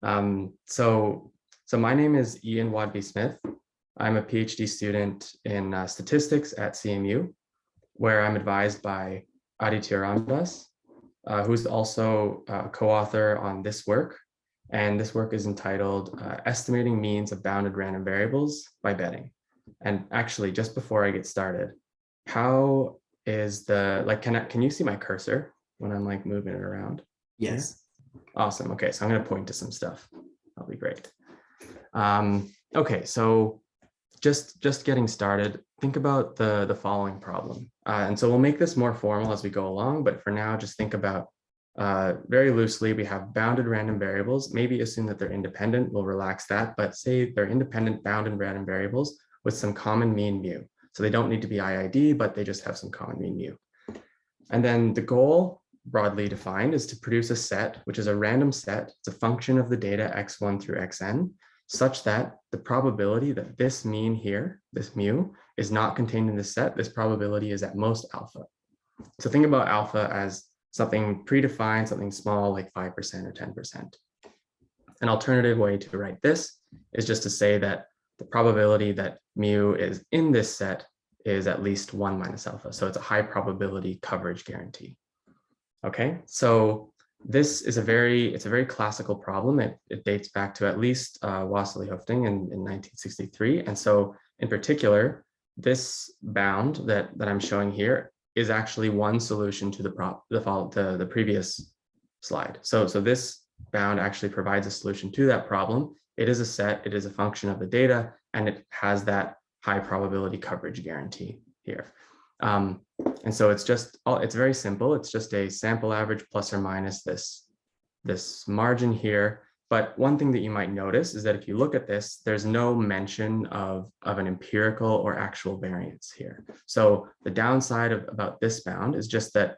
So my name is Ian Waudby-Smith. I'm a PhD student in statistics at CMU, where I'm advised by Aaditya Ramdas, who's also a co-author on this work. And this work is entitled Estimating Means of Bounded Random Variables by Betting. And actually, just before I get started, how is can you see my cursor when I'm like moving it around? Yes. Here? Awesome. Okay, so I'm going to point to some stuff. That'll be great. Okay, so just getting started, think about the following problem. And so we'll make this more formal as we go along, but for now, just think about very loosely, we have bounded random variables. Maybe assume that they're independent, we'll relax that, but say they're independent bounded random variables with some common mean mu. So they don't need to be IID, but they just have some common mean mu. And then the goal, broadly defined, is to produce a set, which is a random set. It's a function of the data x1 through xn, such that the probability that this mean here, this mu, is not contained in this set, this probability is at most alpha. So think about alpha as something predefined, something small like 5% or 10%. An alternative way to write this is just to say that the probability that mu is in this set is at least 1 minus alpha. So it's a high probability coverage guarantee. Okay, so this is a very classical problem. It dates back to at least Wassily-Hoeffding in 1963. And so in particular, this bound that I'm showing here is actually one solution to the previous slide. So this bound actually provides a solution to that problem. It is a set, it is a function of the data, and it has that high probability coverage guarantee here. And so it's very simple. It's just a sample average plus or minus this margin here. But one thing that you might notice is that if you look at this, there's no mention of an empirical or actual variance here. So the downside about this bound is just that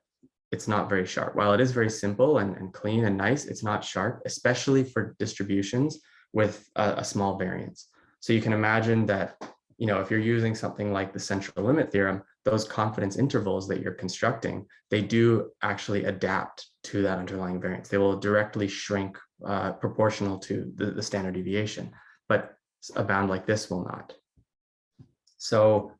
it's not very sharp. While it is very simple and clean and nice, it's not sharp, especially for distributions with a small variance. So you can imagine that, if you're using something like the central limit theorem, those confidence intervals that you're constructing, they do actually adapt to that underlying variance. They will directly shrink proportional to the standard deviation, but a bound like this will not. So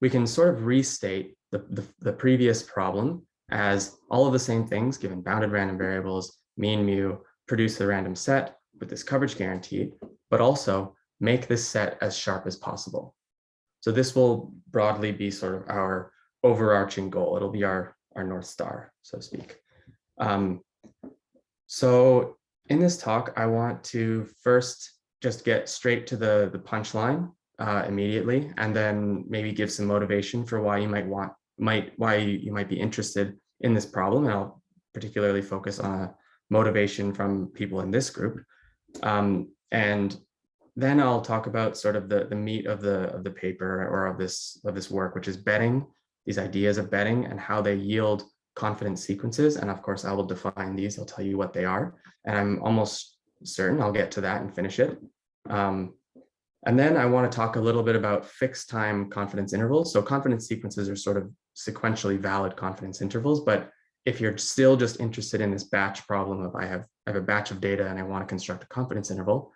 we can sort of restate the previous problem as all of the same things given bounded random variables, mean mu, produce the random set with this coverage guarantee, but also make this set as sharp as possible. So this will broadly be sort of our overarching goal. It'll be our North Star, so to speak. So in this talk, I want to first just get straight to the punchline immediately, and then maybe give some motivation for why you might be interested in this problem. And I'll particularly focus on a motivation from people in this group. And then I'll talk about sort of the meat of the paper or of this work, which is betting, these ideas of betting and how they yield confidence sequences. And of course, I will define these. I'll tell you what they are. And I'm almost certain I'll get to that and finish it. And then I want to talk a little bit about fixed time confidence intervals. So confidence sequences are sort of sequentially valid confidence intervals. But if you're still just interested in this batch problem of I have a batch of data and I want to construct a confidence interval,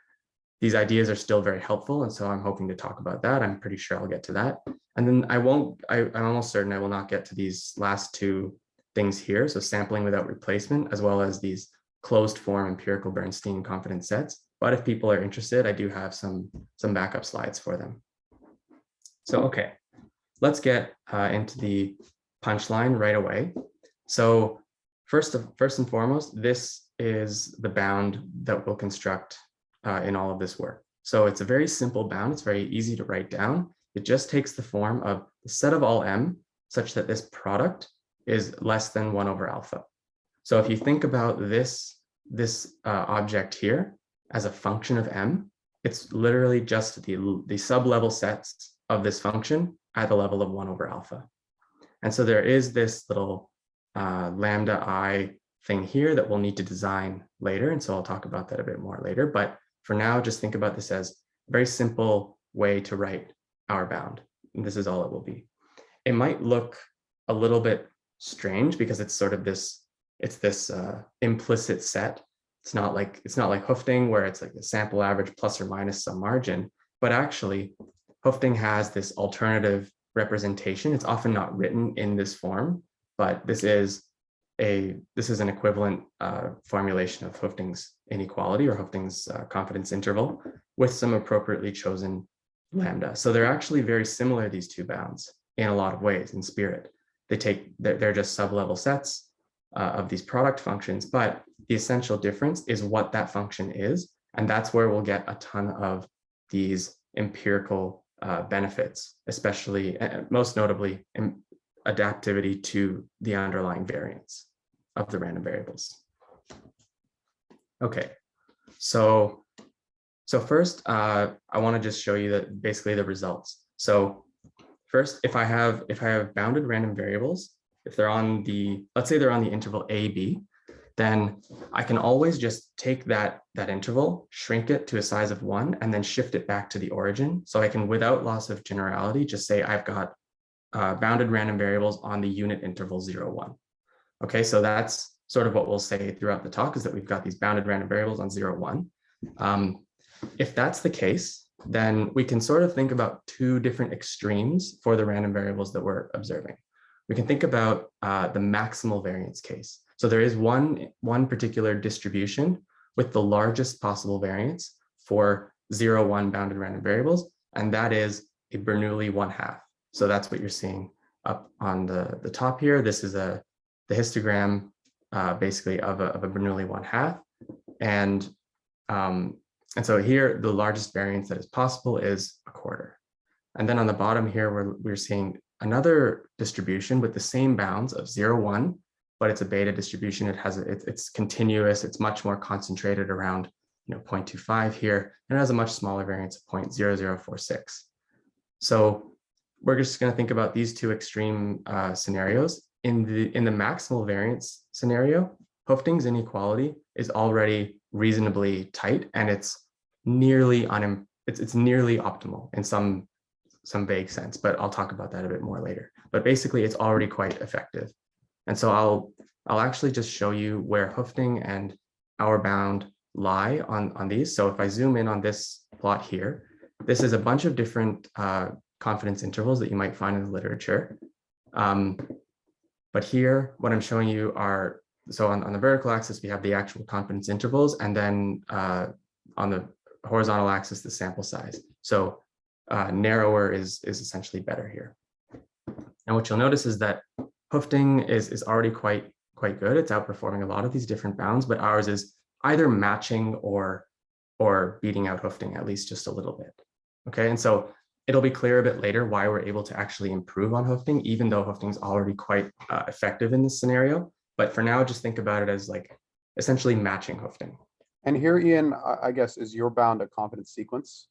these ideas are still very helpful. And so I'm hoping to talk about that. I'm pretty sure I'll get to that. And then I'm almost certain I will not get to these last two things here. So sampling without replacement, as well as these closed form empirical Bernstein confidence sets. But if people are interested, I do have some backup slides for them. So, okay, let's get into the punchline right away. So first and foremost, this is the bound that we'll construct in all of this work. So it's a very simple bound. It's very easy to write down. It just takes the form of the set of all m such that this product is less than 1 over alpha. So if you think about this object here as a function of m, it's literally just the sub-level sets of this function at the level of 1 over alpha. And so there is this little lambda I thing here that we'll need to design later. And so I'll talk about that a bit more later. But for now, just think about this as a very simple way to write our bound. And this is all it will be. It might look a little bit strange because it's sort of this implicit set It's not like Hoeffding where it's like the sample average plus or minus some margin, but actually Hoeffding has this alternative representation. It's often not written in this form, but this is an equivalent formulation of Hoeffding's inequality or Hoeffding's confidence interval with some appropriately chosen lambda. So they're actually very similar, these two bounds, in a lot of ways in spirit. They're just sub-level sets of these product functions, but the essential difference is what that function is, and that's where we'll get a ton of these empirical benefits, especially, most notably, adaptivity to the underlying variance of the random variables. Okay, so first, I want to just show you that basically the results. So first, if I have bounded random variables, if they're on let's say they're on the interval a, b, then I can always just take that interval, shrink it to a size of 1, and then shift it back to the origin. So I can, without loss of generality, just say I've got bounded random variables on the unit interval 0, 1. Okay, so that's sort of what we'll say throughout the talk, is that we've got these bounded random variables on 0, 1. If that's the case, then we can sort of think about two different extremes for the random variables that we're observing. We can think about the maximal variance case. So there is one particular distribution with the largest possible variance for 0, 1 bounded random variables, and that is a Bernoulli 1/2. So that's what you're seeing up on the top here. This is the histogram basically of a Bernoulli 1/2. And so here, the largest variance that is possible is 1/4. And then on the bottom here, we're seeing another distribution with the same bounds of 0, 1, but it's a beta distribution. It's continuous. It's much more concentrated around 0.25 here, and it has a much smaller variance of 0.0046. So we're just going to think about these two extreme scenarios. In the maximal variance scenario, Hoeffding's inequality is already reasonably tight, and it's nearly optimal in some vague sense, but I'll talk about that a bit more later. But basically, it's already quite effective. And so I'll actually just show you where Hoeffding and our bound lie on these. So if I zoom in on this plot here, this is a bunch of different confidence intervals that you might find in the literature. But here, what I'm showing you are, so on the vertical axis, we have the actual confidence intervals, and then on the horizontal axis, the sample size. So narrower is essentially better here. And what you'll notice is that Hoeffding is already quite good. It's outperforming a lot of these different bounds, but ours is either matching or beating out Hoeffding, at least just a little bit. Okay, and so it'll be clear a bit later why we're able to actually improve on Hoeffding, even though Hoeffding's already quite effective in this scenario. But for now, just think about it as like essentially matching Hoeffding. And here, Ian, I guess, is your bound a confidence sequence?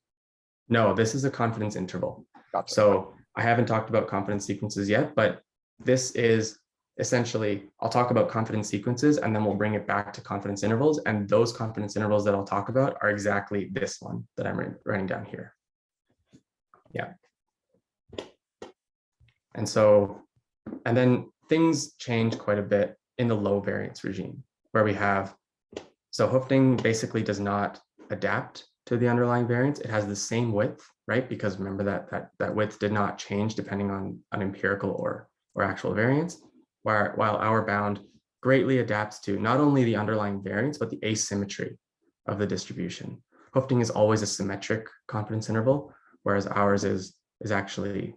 No, this is a confidence interval. Gotcha. So I haven't talked about confidence sequences yet, but this is essentially, I'll talk about confidence sequences and then we'll bring it back to confidence intervals. And those confidence intervals that I'll talk about are exactly this one that I'm writing down here. Yeah. And then things change quite a bit in the low variance regime, where we have, so Hoeffding basically does not adapt to the underlying variance. It has the same width, right? Because remember that width did not change depending on an empirical or actual variance, while our bound greatly adapts to not only the underlying variance, but the asymmetry of the distribution. Hoeffding is always a symmetric confidence interval, whereas ours is actually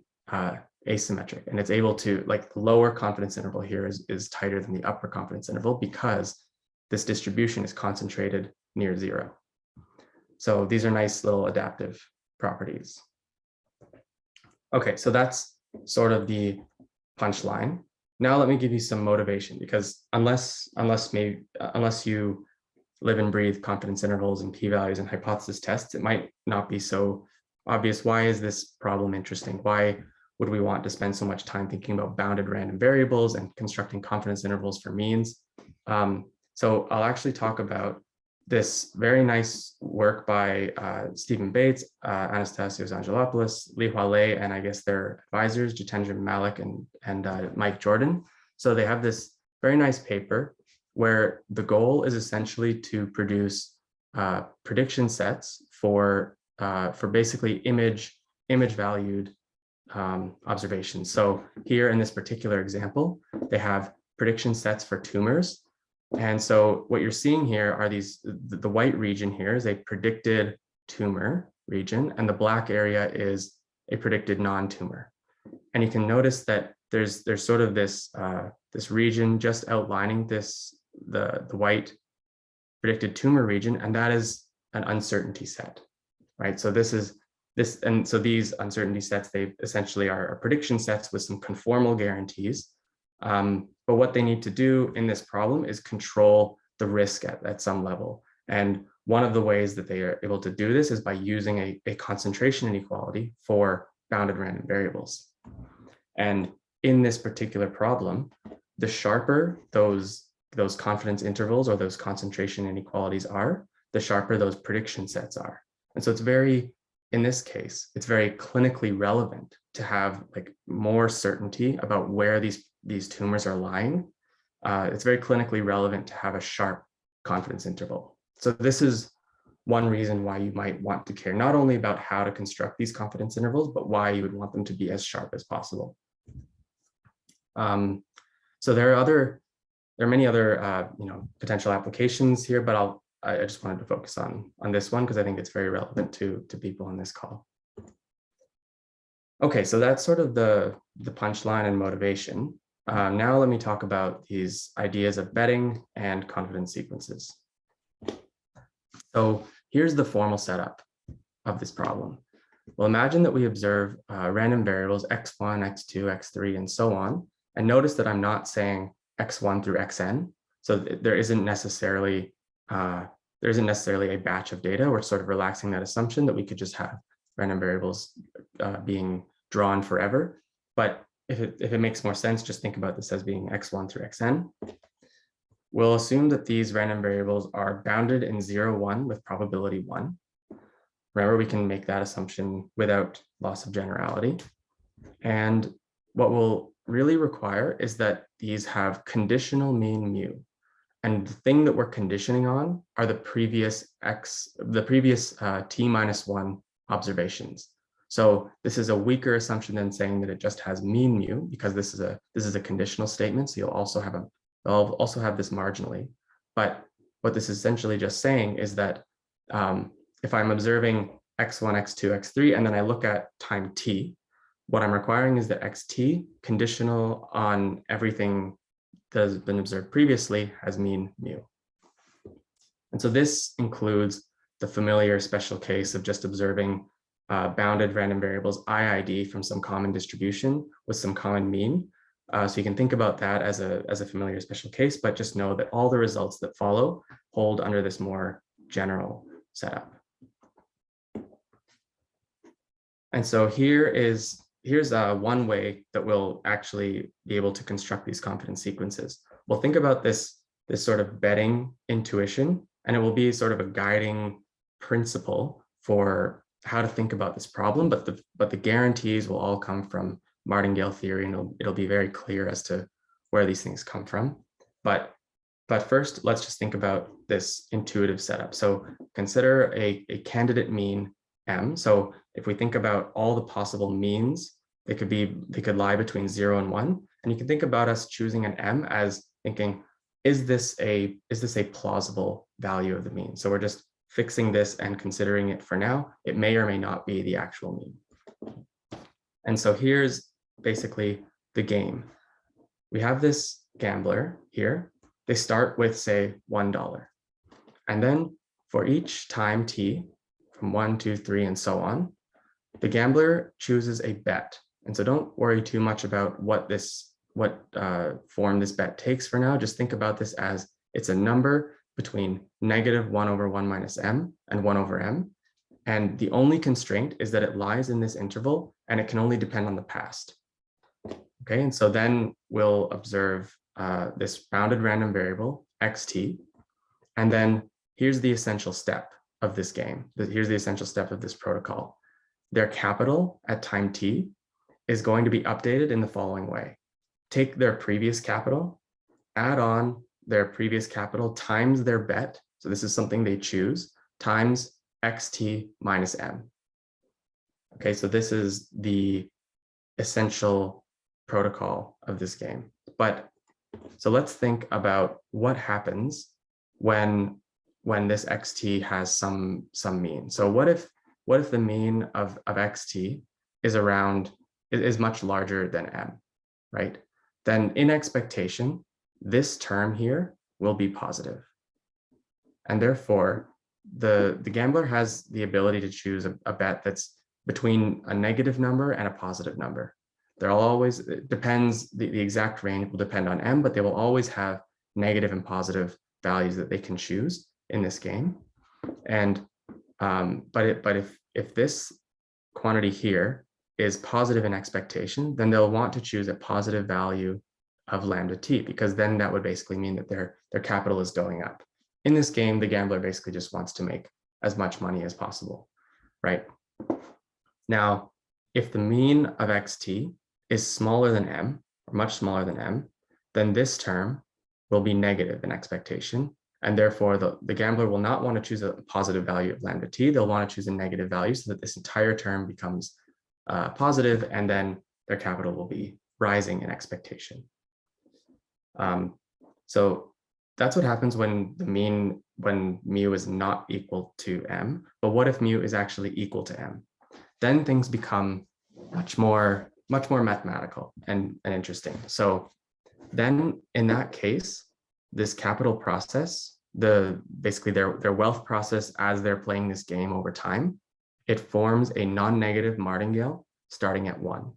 asymmetric, and it's able to, like, the lower confidence interval here is tighter than the upper confidence interval because this distribution is concentrated near 0. So these are nice little adaptive properties. Okay, so that's sort of the punchline. Now let me give you some motivation, because unless you live and breathe confidence intervals and p-values and hypothesis tests, it might not be so obvious. Why is this problem interesting? Why would we want to spend so much time thinking about bounded random variables and constructing confidence intervals for means? So I'll actually talk about this very nice work by Stephen Bates, Anastasios Angelopoulos, Li Hualei, and I guess their advisors, Jitendra Malik and Mike Jordan. So they have this very nice paper where the goal is essentially to produce prediction sets for basically image valued observations. So here in this particular example, they have prediction sets for tumors. And so what you're seeing here are the white region here is a predicted tumor region, and the black area is a predicted non-tumor. And you can notice that there's sort of this region just outlining the white predicted tumor region, and that is an uncertainty set, right? So so these uncertainty sets, they essentially are prediction sets with some conformal guarantees. But what they need to do in this problem is control the risk at some level. And one of the ways that they are able to do this is by using a concentration inequality for bounded random variables. And in this particular problem, the sharper those confidence intervals or those concentration inequalities are, the sharper those prediction sets are. And so in this case, it's very clinically relevant to have like more certainty about where these tumors are lying. It's very clinically relevant to have a sharp confidence interval. So this is one reason why you might want to care not only about how to construct these confidence intervals, but why you would want them to be as sharp as possible. So there are many other potential applications here, but I just wanted to focus on this one because I think it's very relevant to people on this call. Okay, so that's sort of the punchline and motivation. Now let me talk about these ideas of betting and confidence sequences. So here's the formal setup of this problem. Well, imagine that we observe random variables x1, x2, x3, and so on. And notice that I'm not saying x1 through xn. So there isn't necessarily a batch of data. We're sort of relaxing that assumption that we could just have random variables being drawn forever. But if it makes more sense, just think about this as being x1 through xn. We'll assume that these random variables are bounded in 0, 1 with probability 1. Remember, we can make that assumption without loss of generality. And what we'll really require is that these have conditional mean mu. And the thing that we're conditioning on are the previous t minus 1 observations. So this is a weaker assumption than saying that it just has mean mu, because this is a conditional statement. So you'll also have this marginally. But what this is essentially just saying is that if I'm observing x1, x2, x3, and then I look at time t, what I'm requiring is that xt, conditional on everything that has been observed previously, has mean mu. And so this includes the familiar special case of just observing bounded random variables IID from some common distribution with some common mean. So you can think about that as a familiar special case, but just know that all the results that follow hold under this more general setup. And so here's one way that we'll actually be able to construct these confidence sequences. We'll think about this sort of betting intuition, and it will be sort of a guiding principle for how to think about this problem, but the guarantees will all come from martingale theory, and it'll be very clear as to where these things come from. But first, let's just think about this intuitive setup. So consider a candidate mean m. So if we think about all the possible means, they could lie between 0 and 1. And you can think about us choosing an m as thinking, is this a plausible value of the mean? So we're just fixing this and considering it for now. It may or may not be the actual mean. And so here's basically the game. We have this gambler here. They start with, say, $1. And then for each time t, from 1, 2, 3, and so on, the gambler chooses a bet. And so don't worry too much about what form this bet takes for now. Just think about this as it's a number between -1/1 minus m and 1/m. And the only constraint is that it lies in this interval and it can only depend on the past. Okay, and so then we'll observe this bounded random variable, xt. And then here's the essential step of this game. Here's the essential step of this protocol. Their capital at time t is going to be updated in the following way. Take their previous capital, add on their previous capital times their bet. So this is something they choose times xt minus m. Okay, so this is the essential protocol of this game. But so let's think about what happens when this xt has some mean. So what if the mean of xt is much larger than m, right? Then in expectation, this term here will be positive. And therefore, the gambler has the ability to choose a bet that's between a negative number and a positive number. There'll always, it depends, the exact range will depend on m, but they will always have negative and positive values that they can choose in this game. And but if this quantity here is positive in expectation, then they'll want to choose a positive value of lambda t, because then that would basically mean that their capital is going up. In this game, the gambler basically just wants to make as much money as possible, right? Now, if the mean of xt is smaller than m, or much smaller than m, then this term will be negative in expectation. And therefore, the gambler will not want to choose a positive value of lambda t. They'll want to choose a negative value so that this entire term becomes positive, and then their capital will be rising in expectation. So that's what happens when mu is not equal to m. But what if mu is actually equal to m? Then things become much more mathematical and interesting. So then in that case, this capital process, basically their wealth process as they're playing this game over time, it forms a non-negative martingale starting at 1.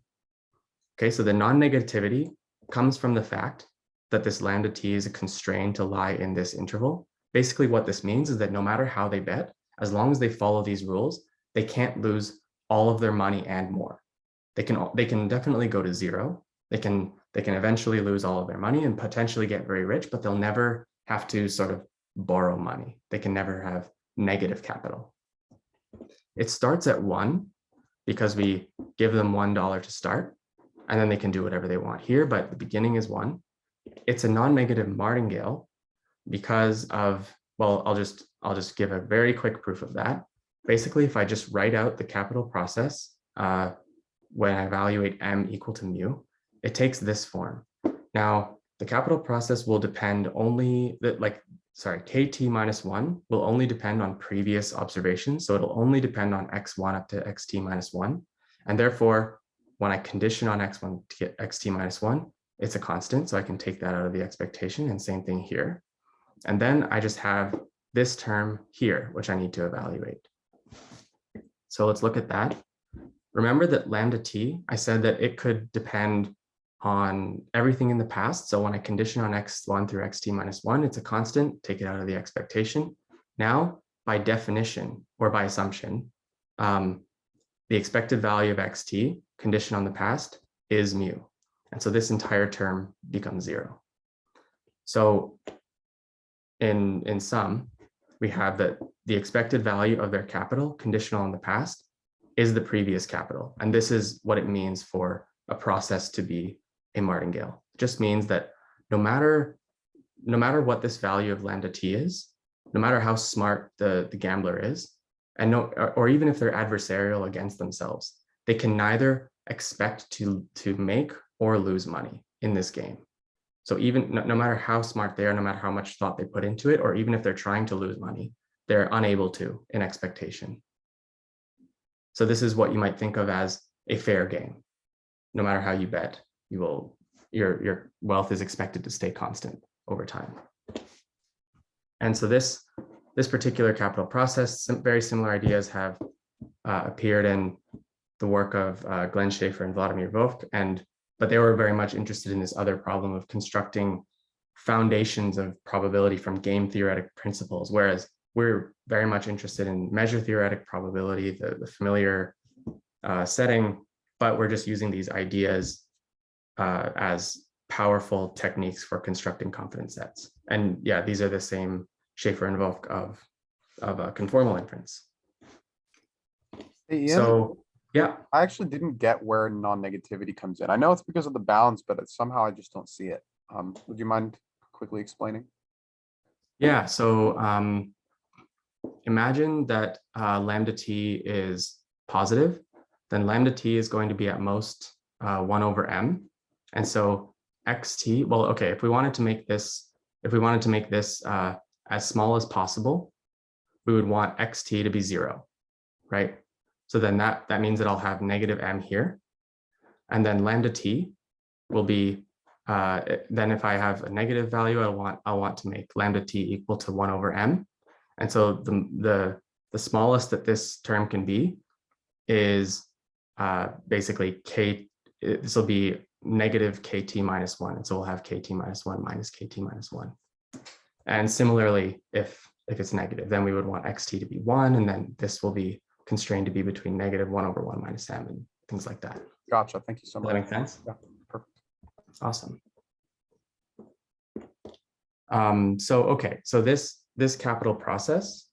Okay, so the non-negativity comes from the fact that this lambda t is constrained to lie in this interval. Basically what this means is that no matter how they bet, as long as they follow these rules, they can't lose all of their money and more. They can definitely go to 0. They can eventually lose all of their money and potentially get very rich, but they'll never have to sort of borrow money. They can never have negative capital. It starts at 1 because we give them $1 to start, and then they can do whatever they want here, but the beginning is 1. It's a non-negative martingale because of, well, I'll just give a very quick proof of that. Basically, if I just write out the capital process when I evaluate m equal to mu, it takes this form. Now, the capital process will depend only kt minus 1 will only depend on previous observations. So it'll only depend on x1 up to xt minus 1. And therefore, when I condition on x1 to get xt minus 1, it's a constant. So I can take that out of the expectation, and same thing here. And then I just have this term here, which I need to evaluate. So let's look at that. Remember that lambda t, I said that it could depend on everything in the past. So when I condition on x1 through xt minus 1, it's a constant, take it out of the expectation. Now, by definition or by assumption, the expected value of xt, condition on the past, is mu. And so this entire term becomes 0. So in sum, we have that the expected value of their capital, conditional on the past, is the previous capital. And this is what it means for a process to be a martingale. It just means that no matter what this value of lambda t is, no matter how smart the gambler is, and or even if they're adversarial against themselves, they can neither expect to make or lose money in this game. So even no matter how smart they are, no matter how much thought they put into it, or even if they're trying to lose money, they're unable to in expectation. So this is what you might think of as a fair game. No matter how you bet, your wealth is expected to stay constant over time. And so this particular capital process, some very similar ideas have appeared in the work of Glenn Schaefer and Vladimir Vovk, but they were very much interested in this other problem of constructing foundations of probability from game theoretic principles, whereas we're very much interested in measure theoretic probability, the familiar setting, but we're just using these ideas as powerful techniques for constructing confidence sets. And yeah, these are the same Schaefer and Vovk of conformal inference. Hey, Ian, so yeah, I actually didn't get where non-negativity comes in. I know it's because of the balance, but somehow I just don't see it. Would you mind quickly explaining? Yeah, so imagine that lambda t is positive, then lambda t is going to be at most 1 over m. And so xt, well, okay, if we wanted to make this, as small as possible, we would want xt to be 0, right? So then that means that I'll have negative m here. And then lambda t will be, then if I have a negative value, I'll want to make lambda t equal to 1 over m. And so the smallest that this term can be is basically k, this will be negative kt minus 1. And so we'll have kt minus 1 minus kt minus 1. And similarly, if it's negative, then we would want xt to be 1, and then this will be constrained to be between negative 1 over 1 minus m and things like that. Gotcha. Thank you so Does much. that make sense? Yeah, perfect. Awesome. Okay, so this capital process,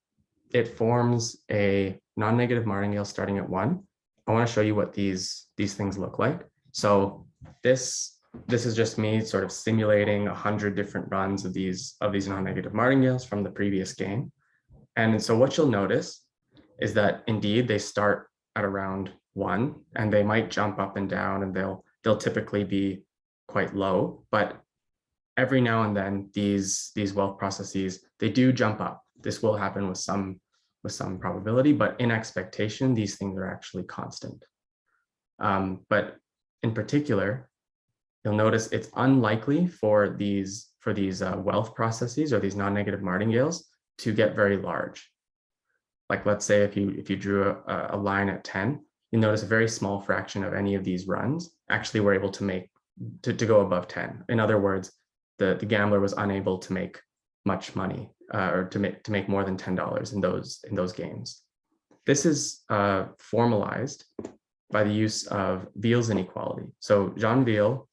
it forms a non-negative martingale starting at 1. I want to show you what these things look like. So this is just me sort of simulating 100 different runs of these non-negative martingales from the previous game. And so what you'll notice is that indeed they start at around 1, and they might jump up and down, and they'll typically be quite low, but every now and then these wealth processes, they do jump up. This will happen with some probability, but in expectation, these things are actually constant. But in particular, you'll notice it's unlikely for these wealth processes or these non-negative martingales to get very large. Like, let's say if you drew a line at 10, you notice a very small fraction of any of these runs actually were able to make to go above 10. In other words, the gambler was unable to make much money or to make more than $10 in those games. This is formalized by the use of Wield's inequality. So Jean Wield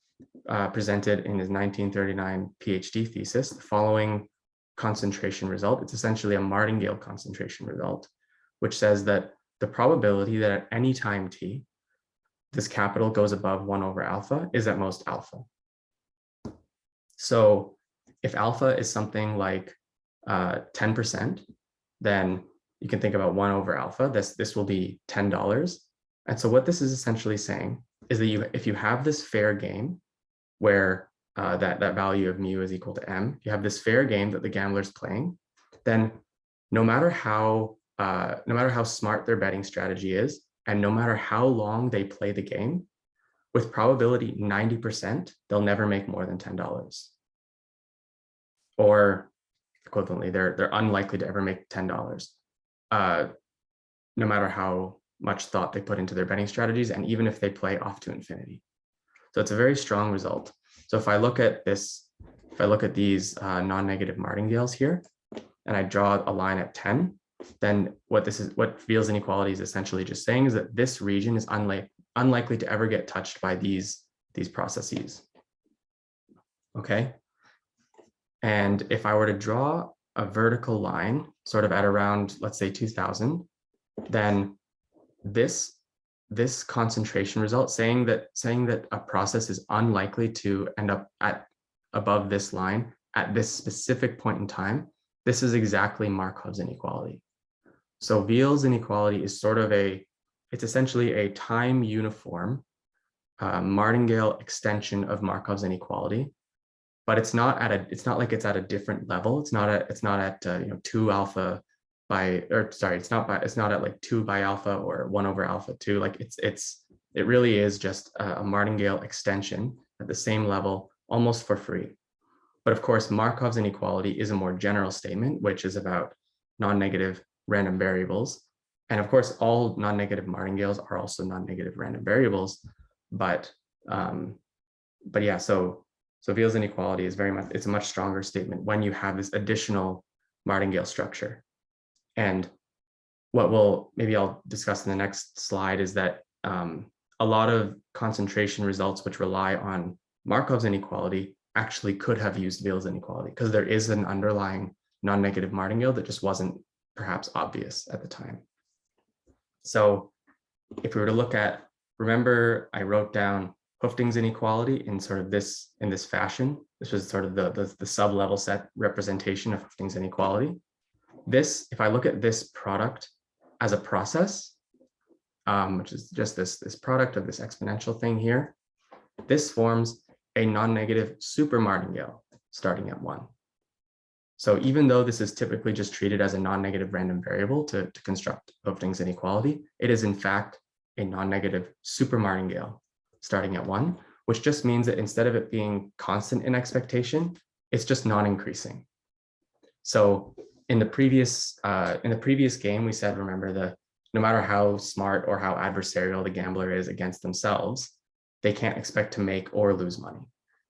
presented in his 1939 PhD thesis the following concentration result. It's essentially a martingale concentration result, which says that the probability that at any time t, this capital goes above 1 over alpha is at most alpha. So if alpha is something like 10%, then you can think about 1 over alpha. This will be $10. And so what this is essentially saying is that if you have this fair game where that value of mu is equal to m, you have this fair game that the gambler's playing, then no matter how smart their betting strategy is, and no matter how long they play the game, with probability 90%, they'll never make more than $10. Or equivalently, they're unlikely to ever make $10, no matter how much thought they put into their betting strategies, and even if they play off to infinity. So it's a very strong result. So if I look at this, if I look at these non-negative martingales here, and I draw a line at 10, then what Wield's inequality is essentially just saying is that this region is unlikely to ever get touched by these processes. Okay. And if I were to draw a vertical line sort of at around, let's say 2000, then this concentration result saying that a process is unlikely to end up above this line at this specific point in time, this is exactly Markov's inequality. So Wield's inequality is it's essentially a time uniform martingale extension of Markov's inequality, but it's not like it's at a different level. It's not at 2 alpha by, or sorry, it's not at like 2 by alpha or 1 over alpha 2. Like it really is just a martingale extension at the same level, almost for free. But of course, Markov's inequality is a more general statement, which is about non-negative random variables. And of course, all non-negative martingales are also non-negative random variables. But yeah, so Wield's inequality is it's a much stronger statement when you have this additional martingale structure. And maybe I'll discuss in the next slide is that a lot of concentration results which rely on Markov's inequality actually could have used Wield's inequality because there is an underlying non-negative martingale that just wasn't perhaps obvious at the time. So if we were to look at, remember I wrote down Hoeffding's inequality in sort of in this fashion. This was sort of the sub-level set representation of Hoeffding's inequality. This, if I look at this product as a process, which is just this product of this exponential thing here, this forms a non-negative supermartingale starting at 1. So even though this is typically just treated as a non-negative random variable to construct Hoeffding's inequality, it is in fact a non-negative supermartingale starting at 1, which just means that instead of it being constant in expectation, it's just non-increasing. So in the previous game, we said, remember, no matter how smart or how adversarial the gambler is against themselves, they can't expect to make or lose money.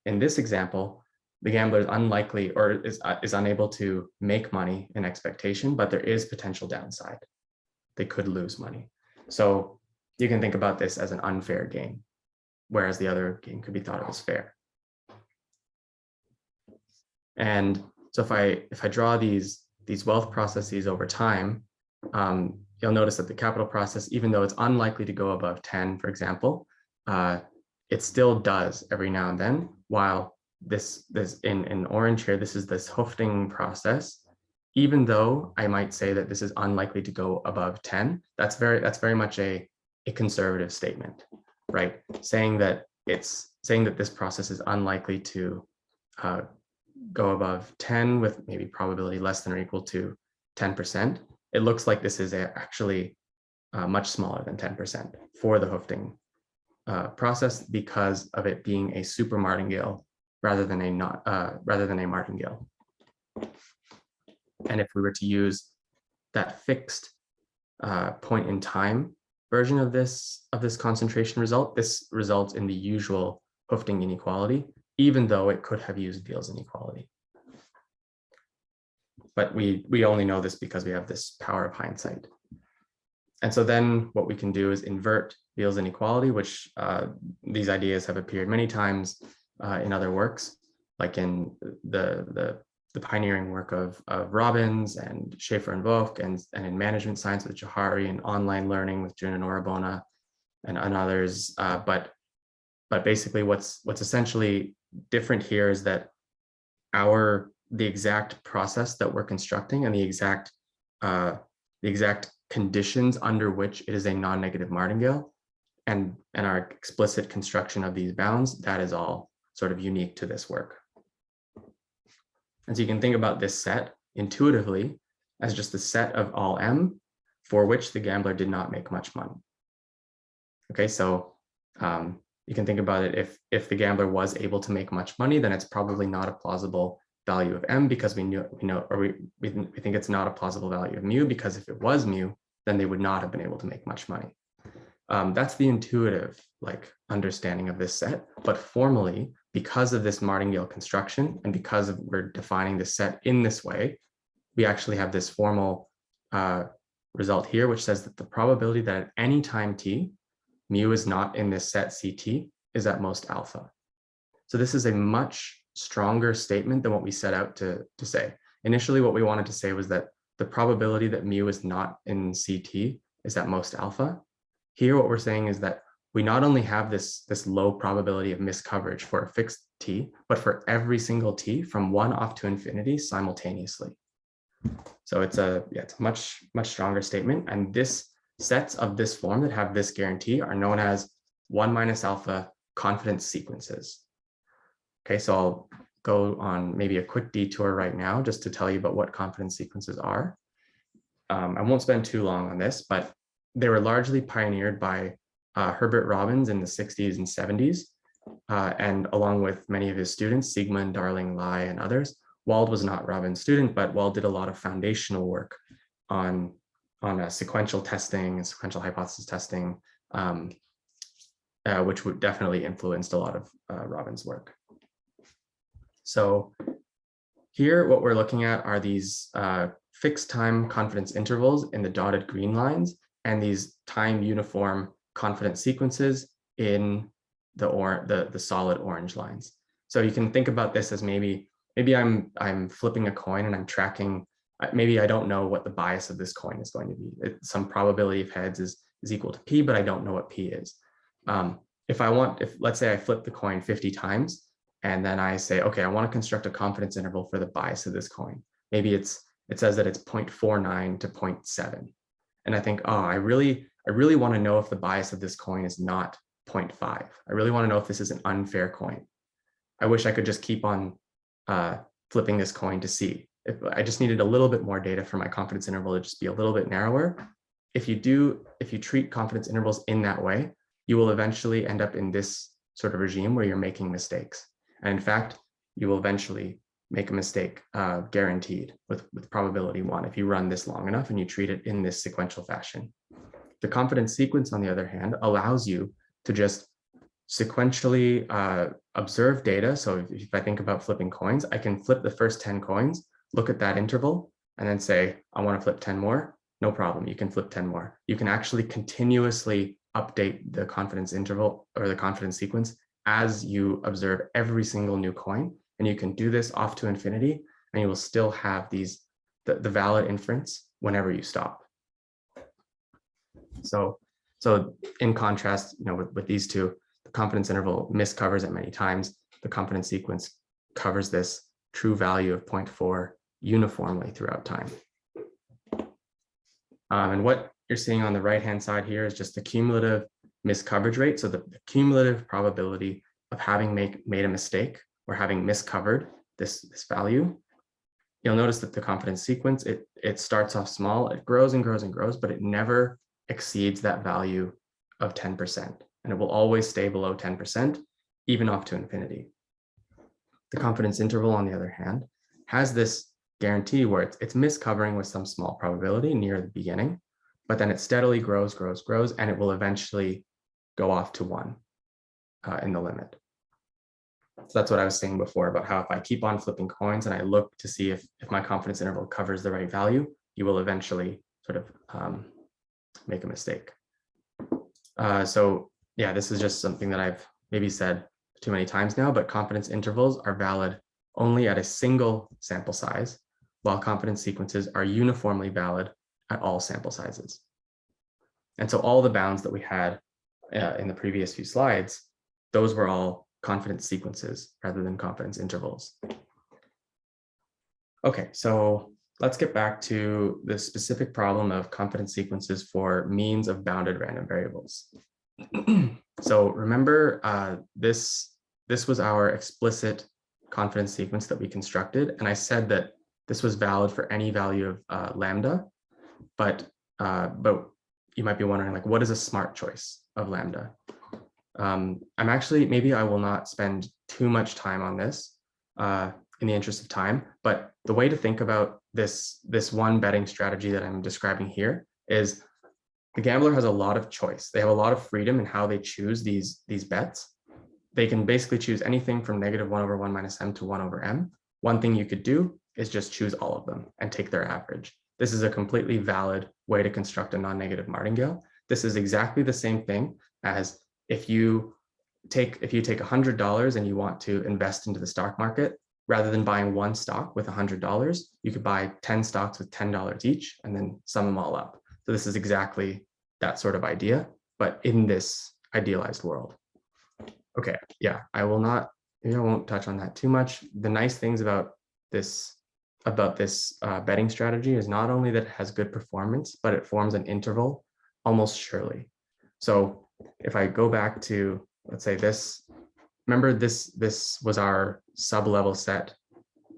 In this example, the gambler is unlikely or is unable to make money in expectation, but there is potential downside. They could lose money. So you can think about this as an unfair game, whereas the other game could be thought of as fair. And so if I draw these wealth processes over time, you'll notice that the capital process, even though it's unlikely to go above 10, for example, it still does every now and then, while this in orange here, this is this Hoeffding process. Even though I might say that this is unlikely to go above 10, that's very much a conservative statement, right? Saying that this process is unlikely to go above 10 with maybe probability less than or equal to 10%. It looks like this is actually much smaller than 10% for the Hoeffding process because of it being a supermartingale rather than a martingale. And if we were to use that fixed point in time version of this concentration result, this results in the usual Hoeffding inequality, even though it could have used Beal's inequality. But we only know this because we have this power of hindsight. And so then what we can do is invert Beal's inequality, which these ideas have appeared many times in other works, like in the pioneering work of Robbins and Schaefer and Vogt, and in management science with Johari, and online learning with Jun and Orabona and others. But basically what's essentially different here is that the exact process that we're constructing and the exact conditions under which it is a non-negative martingale and our explicit construction of these bounds, that is all sort of unique to this work. And so you can think about this set intuitively as just the set of all M for which the gambler did not make much money. Okay, so you can think about it, if the gambler was able to make much money, then it's probably not a plausible value of M, because we think it's not a plausible value of mu, because if it was mu, then they would not have been able to make much money. That's the intuitive understanding of this set, but formally, because of this martingale construction and because we're defining the set in this way, we actually have this formal result here, which says that the probability that at any time t, mu is not in this set CT is at most alpha. So this is a much stronger statement than what we set out to say. Initially, what we wanted to say was that the probability that mu is not in CT is at most alpha. Here, what we're saying is that we not only have this low probability of miscoverage for a fixed t, but for every single t from 1 off to infinity simultaneously. So it's a much stronger statement. And this sets of this form that have this guarantee are known as 1 minus alpha confidence sequences. Okay, so I'll go on maybe a quick detour right now just to tell you about what confidence sequences are. I won't spend too long on this, but they were largely pioneered by Herbert Robbins in the 60s and 70s, and along with many of his students, Siegmund, Darling, Lai, and others. Wald was not Robbins' student, but Wald did a lot of foundational work on sequential testing and sequential hypothesis testing, which would definitely influenced a lot of Robbins' work. So here, what we're looking at are these fixed time confidence intervals in the dotted green lines, and these time uniform confidence sequences in the solid orange lines. So you can think about this as maybe I'm flipping a coin and I'm tracking. Maybe I don't know what the bias of this coin is going to be. Some probability of heads is equal to P, but I don't know what P is. if let's say I flip the coin 50 times, and then I say, okay, I want to construct a confidence interval for the bias of this coin. Maybe it says that it's 0.49 to 0.7. And I think, oh, I really want to know if the bias of this coin is not 0.5. I really want to know if this is an unfair coin. I wish I could just keep on flipping this coin to see. If I just needed a little bit more data for my confidence interval to just be a little bit narrower. If you treat confidence intervals in that way, you will eventually end up in this sort of regime where you're making mistakes. And in fact, you will eventually make a mistake, guaranteed with probability 1 if you run this long enough and you treat it in this sequential fashion. The confidence sequence, on the other hand, allows you to just sequentially observe data. So if I think about flipping coins, I can flip the first 10 coins, look at that interval, and then say, I want to flip 10 more. No problem, you can flip 10 more. You can actually continuously update the confidence interval or the confidence sequence as you observe every single new coin. And you can do this off to infinity, and you will still have the valid inference whenever you stop. So in contrast, with these two, the confidence interval miscovers it many times. The confidence sequence covers this true value of 0.4 uniformly throughout time. And what you're seeing on the right-hand side here is just the cumulative miscoverage rate. So the cumulative probability of having made a mistake or having miscovered this value. You'll notice that the confidence sequence, it starts off small, it grows and grows and grows, but it never exceeds that value of 10%. And it will always stay below 10%, even up to infinity. The confidence interval, on the other hand, has this guarantee where it's miscovering with some small probability near the beginning, but then it steadily grows, and it will eventually go off to 1 in the limit. So that's what I was saying before about how if I keep on flipping coins and I look to see if my confidence interval covers the right value, you will eventually sort of make a mistake. So yeah, this is just something that I've maybe said too many times now, but confidence intervals are valid only at a single sample size, while confidence sequences are uniformly valid at all sample sizes. And so all the bounds that we had in the previous few slides, those were all confidence sequences rather than confidence intervals. Okay, so let's get back to the specific problem of confidence sequences for means of bounded random variables. So remember, this was our explicit confidence sequence that we constructed, and I said that this was valid for any value of lambda, but you might be wondering, like, what is a smart choice of lambda? Maybe I will not spend too much time on this in the interest of time, but the way to think about this one betting strategy that I'm describing here is the gambler has a lot of choice. They have a lot of freedom in how they choose these bets. They can basically choose anything from -1/1 minus m to 1/m. One thing you could do is just choose all of them and take their average. This is a completely valid way to construct a non-negative martingale. This is exactly the same thing as if you take $100 and you want to invest into the stock market, rather than buying one stock with $100, you could buy 10 stocks with $10 each and then sum them all up. So this is exactly that sort of idea, but in this idealized world. Okay, yeah, I won't touch on that too much. The nice things about this betting strategy is not only that it has good performance, but it forms an interval almost surely. So if I go back to, let's say this, remember this was our sub-level set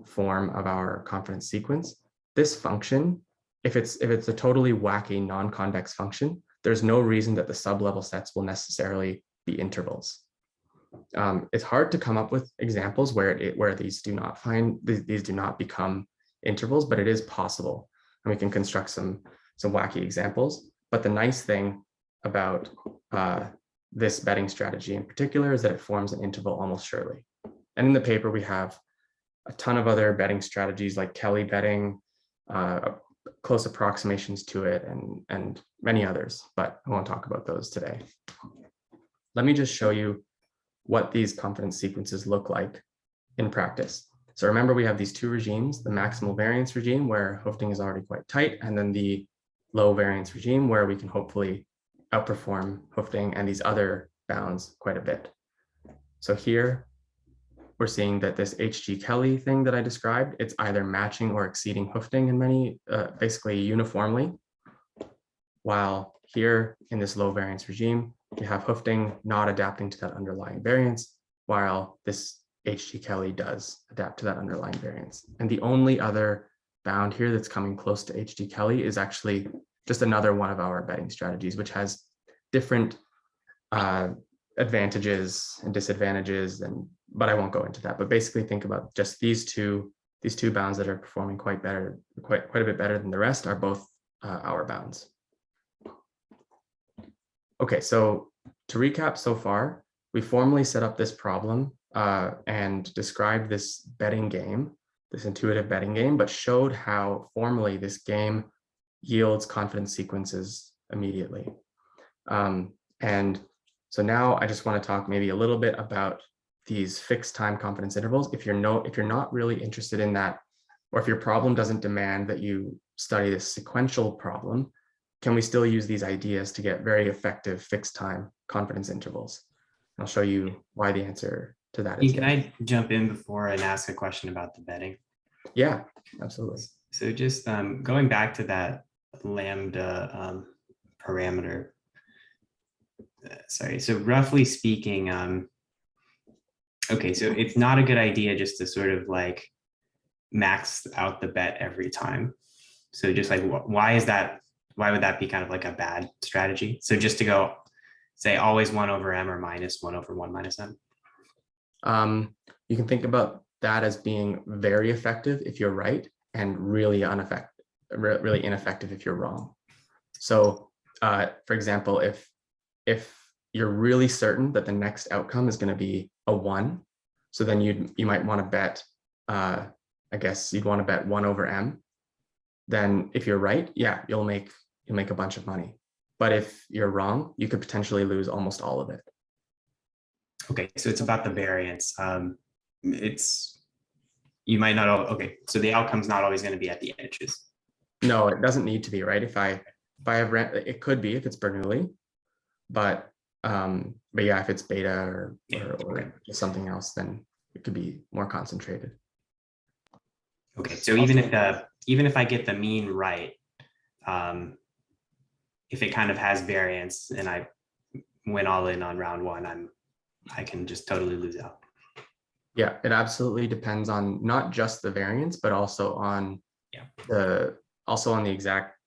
form of our confidence sequence. This function, if it's a totally wacky non-convex function, there's no reason that the sub-level sets will necessarily be intervals. It's hard to come up with examples where these do not become intervals, but it is possible, and we can construct some wacky examples. But the nice thing about this betting strategy in particular is that it forms an interval almost surely. And in the paper, we have a ton of other betting strategies like Kelly betting, close approximations to it, and many others, but I won't talk about those today. Let me just show you what these confidence sequences look like in practice. So remember, we have these two regimes, the maximal variance regime where Hoeffding is already quite tight, and then the low variance regime where we can hopefully outperform Hoeffding and these other bounds quite a bit. So here we're seeing that this H.G. Kelly thing that I described, it's either matching or exceeding Hoeffding in many, basically uniformly. While here in this low variance regime, you have Hoeffding not adapting to that underlying variance, while this H.G. Kelly does adapt to that underlying variance. And the only other bound here that's coming close to H.G. Kelly is actually just another one of our betting strategies, which has different advantages and disadvantages, but I won't go into that. But basically think about just these two bounds that are performing quite a bit better than the rest are both our bounds. Okay, so to recap so far, we formally set up this problem and described this betting game, this intuitive betting game, but showed how formally this game yields confidence sequences immediately. And so now I just want to talk maybe a little bit about these fixed time confidence intervals. If you're not really interested in that, or if your problem doesn't demand that you study this sequential problem, can we still use these ideas to get very effective fixed time confidence intervals? I'll show you why the answer to that is Can I jump in before and ask a question about the betting? Yeah, absolutely. So just going back to that lambda parameter. Sorry, so roughly speaking, okay, so it's not a good idea just to sort of like max out the bet every time. So just like, why is that? Why would that be kind of like a bad strategy? So just to go say always 1 over m or minus 1 over 1 minus m. You can think about that as being very effective if you're right and really ineffective if you're wrong. So for example, if you're really certain that the next outcome is going to be a 1, so then you might want to bet, I guess you'd want to bet 1 over m. Then if you're right, yeah, you'll make a bunch of money. But if you're wrong, you could potentially lose almost all of it. Okay, so it's about the variance. You might not, okay, so the outcome's not always going to be at the edges. No, it doesn't need to be, right? If I have it could be if it's Bernoulli, but yeah, if it's beta or something else, then it could be more concentrated. Okay, so even if I get the mean right, if it kind of has variance and I went all in on round 1, I can just totally lose out. Yeah, it absolutely depends on not just the variance, but also on the exact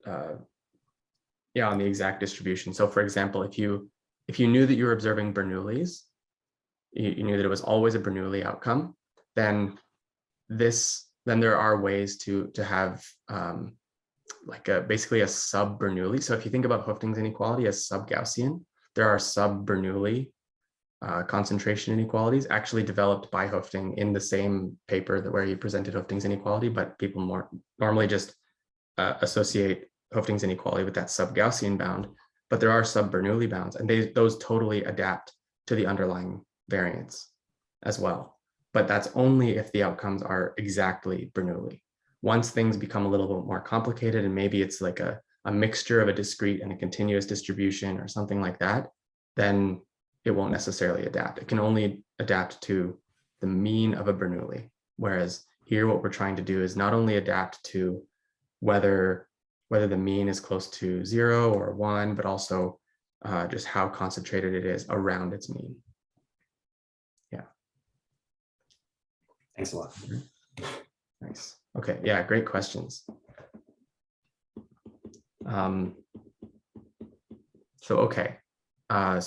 on the exact distribution. So for example, if you knew that you were observing Bernoulli's, you knew that it was always a Bernoulli outcome, then there are ways to have basically a sub-Bernoulli. So if you think about Hoeffding's inequality as sub-Gaussian, there are sub-Bernoulli concentration inequalities actually developed by Hoeffding in the same paper where he presented Hoeffding's inequality, but people normally just associate Hoeffding's inequality with that sub-Gaussian bound, but there are sub-Bernoulli bounds, and those totally adapt to the underlying variance as well. But that's only if the outcomes are exactly Bernoulli. Once things become a little bit more complicated, and maybe it's like a mixture of a discrete and a continuous distribution or something like that, then it won't necessarily adapt. It can only adapt to the mean of a Bernoulli. Whereas here, what we're trying to do is not only adapt to whether the mean is close to 0 or 1, but also just how concentrated it is around its mean. Yeah. Thanks a lot. Nice. Okay. Yeah. Great questions. So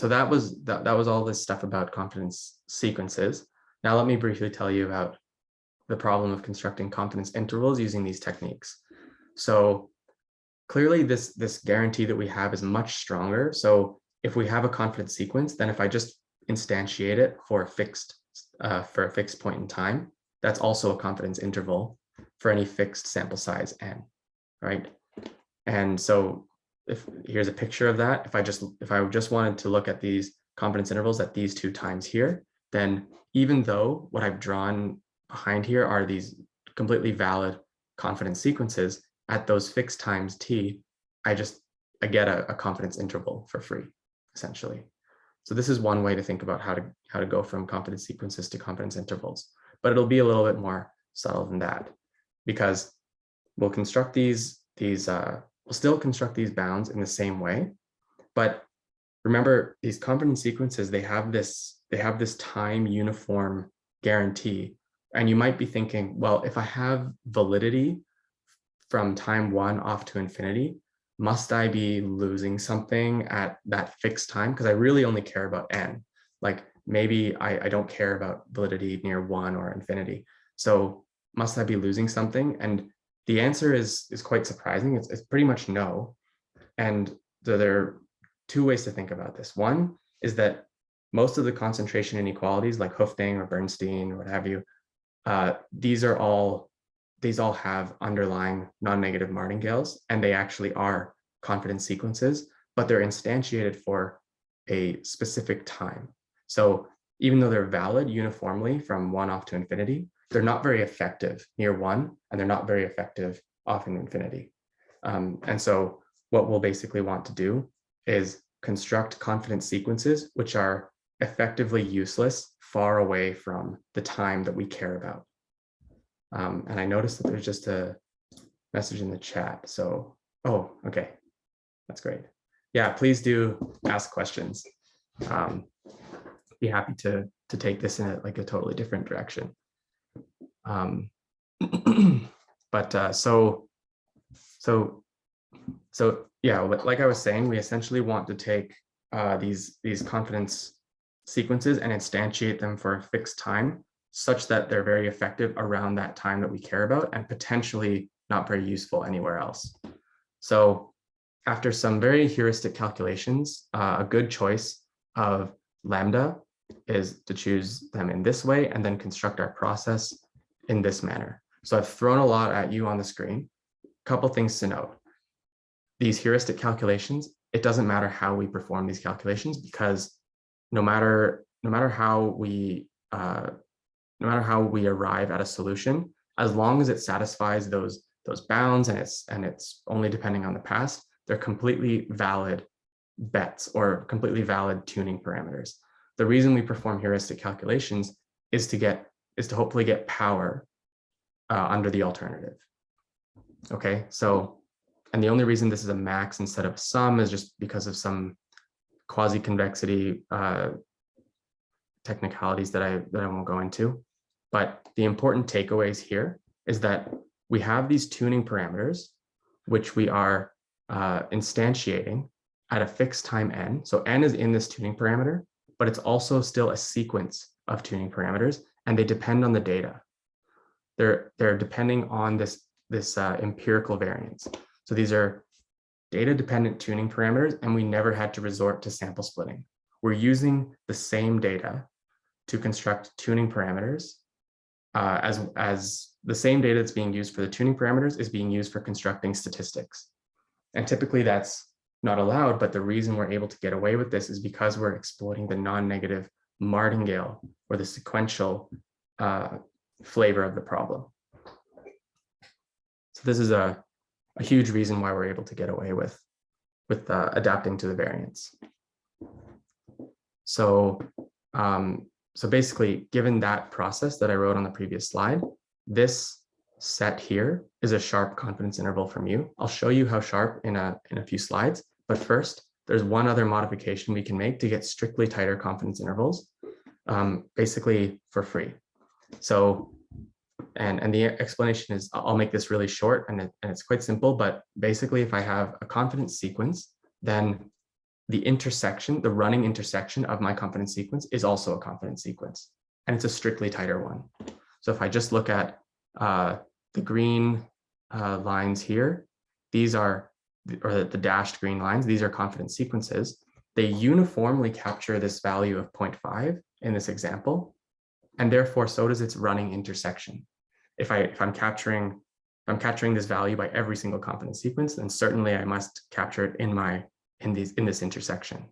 that was all this stuff about confidence sequences. Now let me briefly tell you about the problem of constructing confidence intervals using these techniques. So clearly this guarantee that we have is much stronger. So if we have a confidence sequence, then if I just instantiate it for a fixed point in time, that's also a confidence interval for any fixed sample size n, right? And so here's a picture of that. If I just wanted to look at these confidence intervals at these 2 times here, then even though what I've drawn behind here are these completely valid confidence sequences, at those fixed times t, I get a confidence interval for free, essentially. So this is one way to think about how to go from confidence sequences to confidence intervals, but it'll be a little bit more subtle than that, because we'll construct we'll still construct these bounds in the same way. But remember, these confidence sequences, they have this time uniform guarantee. And you might be thinking, well, if I have validity from time 1 off to infinity, must I be losing something at that fixed time? Because I really only care about n. Like maybe I don't care about validity near 1 or infinity. So must I be losing something? And the answer is quite surprising. It's pretty much no. And there are 2 ways to think about this. One is that most of the concentration inequalities, like Hoeffding or Bernstein or what have you, these all have underlying non-negative martingales, and they actually are confidence sequences, but they're instantiated for a specific time. So even though they're valid uniformly from 1 off to infinity, they're not very effective near 1, and they're not very effective off in infinity. And so what we'll basically want to do is construct confidence sequences which are effectively useless far away from the time that we care about. And I noticed that there's just a message in the chat. So, oh, okay, that's great. Yeah, please do ask questions. Be happy to take this in a totally different direction. But so yeah, like I was saying, we essentially want to take these confidence sequences and instantiate them for a fixed time, such that they're very effective around that time that we care about and potentially not very useful anywhere else. So after some very heuristic calculations, a good choice of lambda is to choose them in this way and then construct our process in this manner. So I've thrown a lot at you on the screen. A couple things to note. These heuristic calculations, it doesn't matter how we perform these calculations, because no matter how we arrive at a solution, as long as it satisfies those bounds and it's only depending on the past, they're completely valid bets or completely valid tuning parameters. The reason we perform heuristic calculations is to hopefully get power under the alternative. Okay, so, and the only reason this is a max instead of a sum is just because of some quasi-convexity technicalities that I won't go into. But the important takeaways here is that we have these tuning parameters, which we are instantiating at a fixed time n. So n is in this tuning parameter, but it's also still a sequence of tuning parameters, and they depend on the data. They're depending on this empirical variance. So these are data-dependent tuning parameters, and we never had to resort to sample splitting. We're using the same data to construct tuning parameters, as the same data that's being used for the tuning parameters is being used for constructing statistics. And typically that's not allowed, but the reason we're able to get away with this is because we're exploiting the non-negative martingale, or the sequential flavor of the problem. So this is a huge reason why we're able to get away with adapting to the variance. So basically, given that process that I wrote on the previous slide, this set here is a sharp confidence interval from you. I'll show you how sharp in a few slides, but first, there's one other modification we can make to get strictly tighter confidence intervals, basically for free. So, and the explanation is, I'll make this really short, and it's quite simple, but basically if I have a confidence sequence, then the intersection, the running intersection of my confidence sequence is also a confidence sequence, and it's a strictly tighter one. So if I just look at the green lines here, these are, or the dashed green lines, these are confidence sequences. They uniformly capture this value of 0.5 in this example, and therefore so does its running intersection. If I'm capturing this value by every single confidence sequence, then certainly I must capture it in this intersection.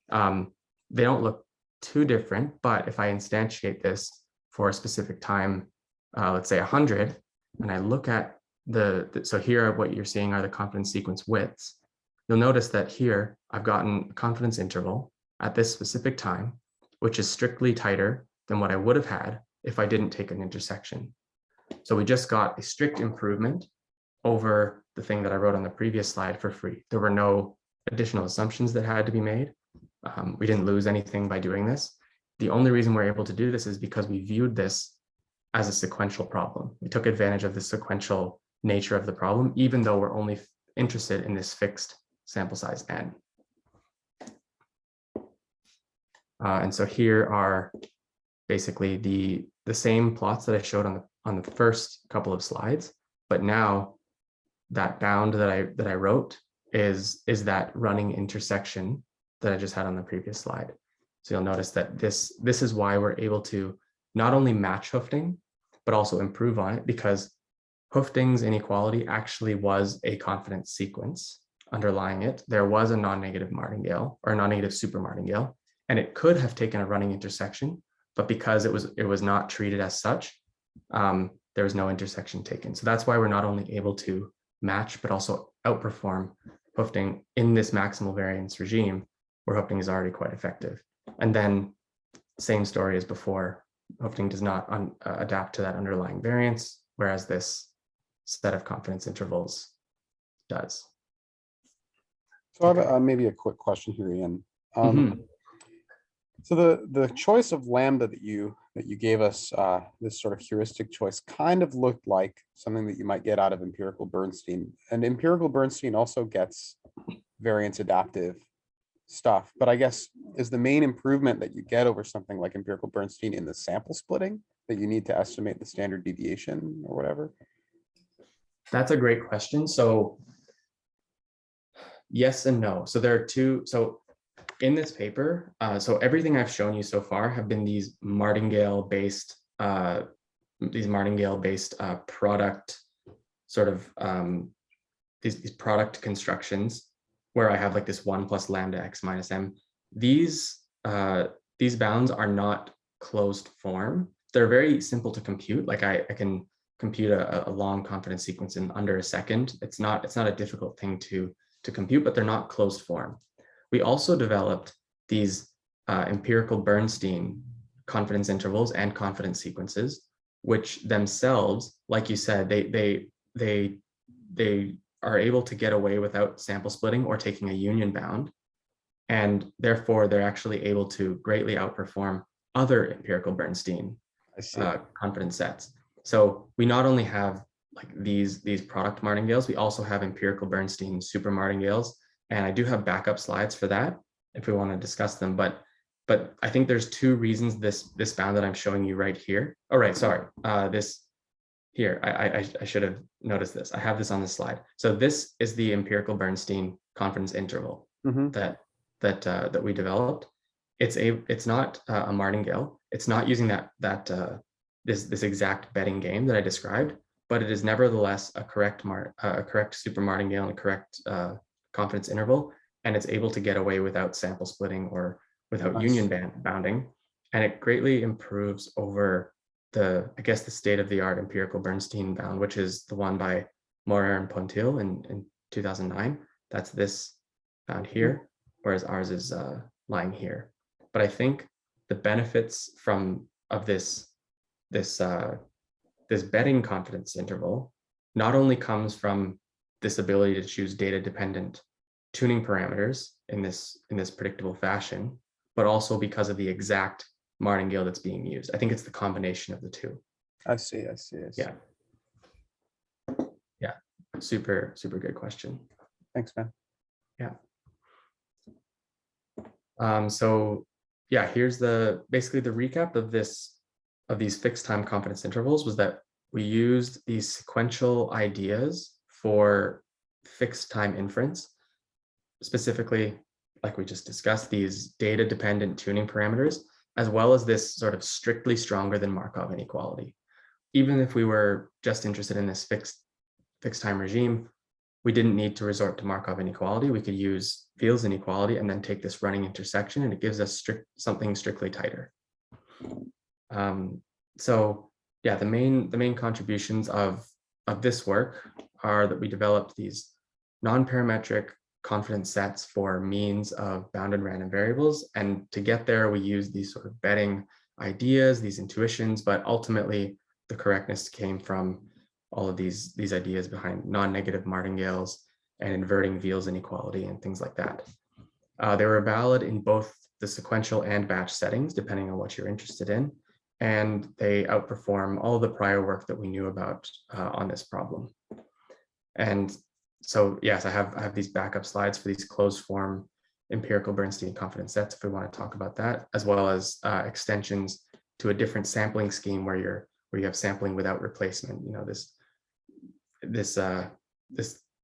They don't look too different, but if I instantiate this for a specific time, let's say 100, and I look at so here what you're seeing are the confidence sequence widths. You'll notice that here I've gotten a confidence interval. at this specific time, which is strictly tighter than what I would have had if I didn't take an intersection. So we just got a strict improvement over the thing that I wrote on the previous slide for free. There were no additional assumptions that had to be made. We didn't lose anything by doing this. The only reason we're able to do this is because we viewed this as a sequential problem. We took advantage of the sequential nature of the problem, even though we're only interested in this fixed sample size n. And so here are basically the same plots that I showed on the first couple of slides, but now that bound that I wrote is that running intersection that I just had on the previous slide. So you'll notice that this is why we're able to not only match Hoeffding, but also improve on it, because Hoeffding's inequality actually was a confidence sequence underlying it. There was a non-negative martingale or a non-negative supermartingale, and it could have taken a running intersection, but because it was not treated as such, there was no intersection taken. So that's why we're not only able to match, but also outperform Hoeffding in this maximal variance regime, where Hoeffding is already quite effective. And then same story as before, Hoeffding does not adapt to that underlying variance, whereas this set of confidence intervals does. So I have maybe a quick question here, Ian. So the choice of lambda that you gave us, this sort of heuristic choice, kind of looked like something that you might get out of empirical Bernstein. And empirical Bernstein also gets variance adaptive stuff, but I guess is the main improvement that you get over something like empirical Bernstein in the sample splitting that you need to estimate the standard deviation or whatever? That's a great question. So yes and no. So there are two. So in this paper, so everything I've shown you so far have been these martingale-based product sort of these product constructions where I have like this 1 plus lambda x minus m. These bounds are not closed form. They're very simple to compute. Like I can compute a long confidence sequence in under a second. It's not a difficult thing to compute, but they're not closed form. We also developed these empirical Bernstein confidence intervals and confidence sequences, which themselves, like you said, they are able to get away without sample splitting or taking a union bound. And therefore, they're actually able to greatly outperform other empirical Bernstein confidence sets. So we not only have like these product martingales, we also have empirical Bernstein super martingales. And I do have backup slides for that if we want to discuss them. But I think there's two reasons this bound that I'm showing you right here. Oh, right, sorry. This here, I should have noticed this. I have this on the slide. So this is the empirical Bernstein confidence interval that we developed. It's not a martingale. It's not using this exact betting game that I described, but it is nevertheless a correct super martingale and a correct confidence interval, and it's able to get away without sample splitting or without union bounding, and it greatly improves over the state-of-the-art empirical Bernstein bound, which is the one by Morer and Pontil in 2009. That's this bound here, whereas ours is lying here. But I think the benefits of this betting confidence interval not only comes from this ability to choose data-dependent tuning parameters in this predictable fashion, but also because of the exact martingale that's being used. I think it's the combination of the two. I see. Yeah. Super good question. Thanks, man. Yeah. So yeah, here's basically the recap of these fixed time confidence intervals was that we used these sequential ideas for fixed time inference, specifically, like we just discussed, these data dependent tuning parameters, as well as this sort of strictly stronger than Markov inequality. Even if we were just interested in this fixed time regime, we didn't need to resort to Markov inequality. We could use Fields inequality and then take this running intersection, and it gives us something strictly tighter. So yeah, the main contributions of this work are that we developed these non-parametric confidence sets for means of bounded random variables. And to get there, we use these sort of betting ideas, these intuitions, but ultimately the correctness came from all of these ideas behind non-negative martingales and inverting Veal's inequality and things like that. They were valid in both the sequential and batch settings, depending on what you're interested in. And they outperform all of the prior work that we knew about on this problem. And so, yes, I have these backup slides for these closed form empirical Bernstein confidence sets, if we want to talk about that, as well as extensions to a different sampling scheme where you have sampling without replacement. You know, this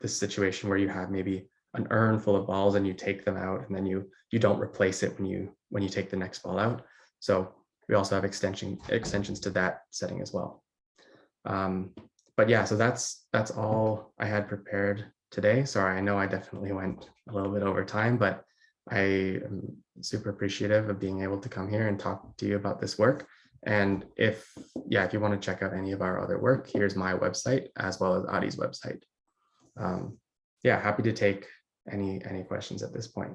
situation where you have maybe an urn full of balls and you take them out, and then you don't replace it when you take the next ball out. So we also have extensions to that setting as well. But yeah, so that's all I had prepared today. Sorry, I know I definitely went a little bit over time, but I am super appreciative of being able to come here and talk to you about this work. And if you want to check out any of our other work, here's my website as well as Adi's website. Happy to take any questions at this point.